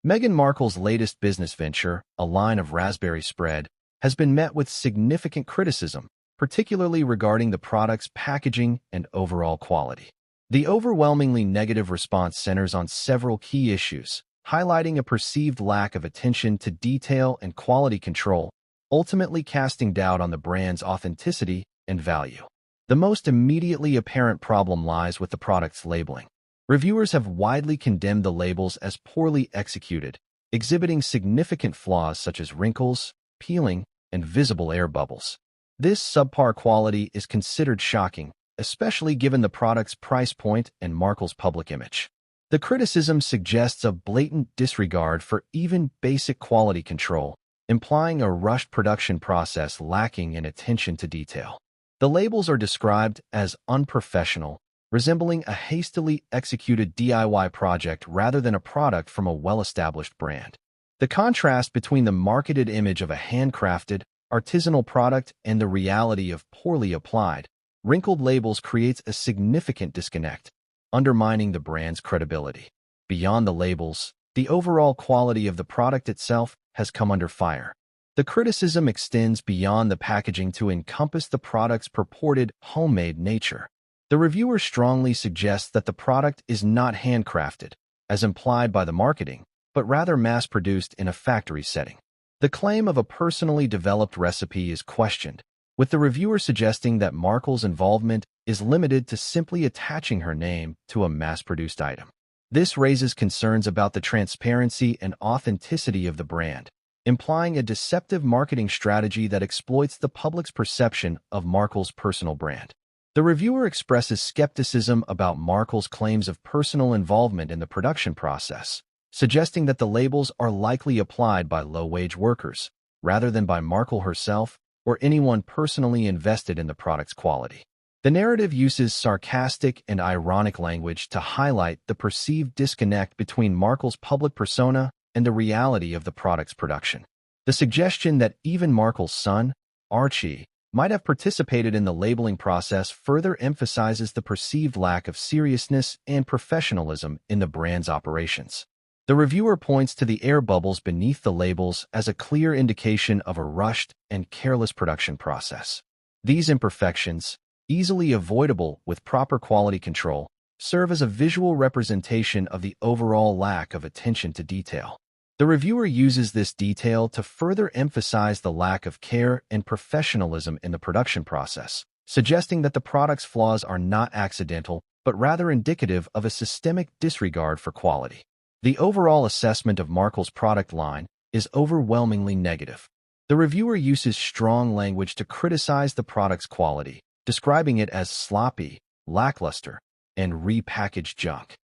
Meghan Markle's latest business venture, a line of raspberry spread, has been met with significant criticism, particularly regarding the product's packaging and overall quality. The overwhelmingly negative response centers on several key issues, highlighting a perceived lack of attention to detail and quality control, ultimately casting doubt on the brand's authenticity and value. The most immediately apparent problem lies with the product's labeling. Reviewers have widely condemned the labels as poorly executed, exhibiting significant flaws such as wrinkles, peeling, and visible air bubbles. This subpar quality is considered shocking, especially given the product's price point and Markle's public image. The criticism suggests a blatant disregard for even basic quality control, implying a rushed production process lacking in attention to detail. The labels are described as unprofessional, resembling a hastily executed DIY project rather than a product from a well-established brand. The contrast between the marketed image of a handcrafted, artisanal product and the reality of poorly applied, wrinkled labels creates a significant disconnect, undermining the brand's credibility. Beyond the labels, the overall quality of the product itself has come under fire. The criticism extends beyond the packaging to encompass the product's purported homemade nature. The reviewer strongly suggests that the product is not handcrafted, as implied by the marketing, but rather mass-produced in a factory setting. The claim of a personally developed recipe is questioned, with the reviewer suggesting that Markle's involvement is limited to simply attaching her name to a mass-produced item. This raises concerns about the transparency and authenticity of the brand, implying a deceptive marketing strategy that exploits the public's perception of Markle's personal brand. The reviewer expresses skepticism about Markle's claims of personal involvement in the production process, suggesting that the labels are likely applied by low-wage workers, rather than by Markle herself or anyone personally invested in the product's quality. The narrative uses sarcastic and ironic language to highlight the perceived disconnect between Markle's public persona and the reality of the product's production. The suggestion that even Markle's son, Archie, might have participated in the labeling process further emphasizes the perceived lack of seriousness and professionalism in the brand's operations. The reviewer points to the air bubbles beneath the labels as a clear indication of a rushed and careless production process. These imperfections, easily avoidable with proper quality control, serve as a visual representation of the overall lack of attention to detail. The reviewer uses this detail to further emphasize the lack of care and professionalism in the production process, suggesting that the product's flaws are not accidental, but rather indicative of a systemic disregard for quality. The overall assessment of Markle's product line is overwhelmingly negative. The reviewer uses strong language to criticize the product's quality, describing it as sloppy, lackluster, and repackaged junk.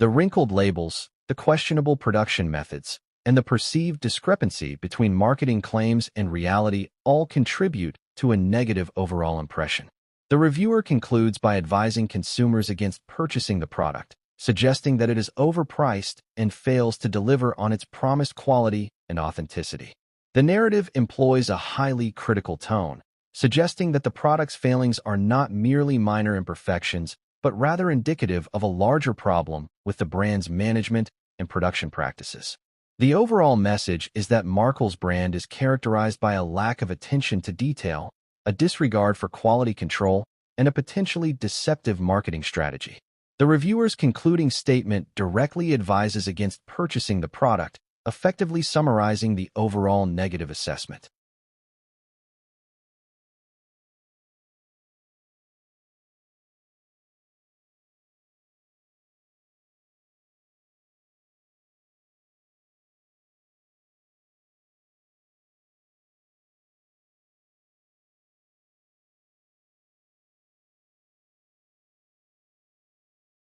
The wrinkled labels, the questionable production methods, and the perceived discrepancy between marketing claims and reality all contribute to a negative overall impression. The reviewer concludes by advising consumers against purchasing the product, suggesting that it is overpriced and fails to deliver on its promised quality and authenticity. The narrative employs a highly critical tone, suggesting that the product's failings are not merely minor imperfections, but rather indicative of a larger problem with the brand's management and production practices. The overall message is that Markle's brand is characterized by a lack of attention to detail, a disregard for quality control, and a potentially deceptive marketing strategy. The reviewer's concluding statement directly advises against purchasing the product, effectively summarizing the overall negative assessment.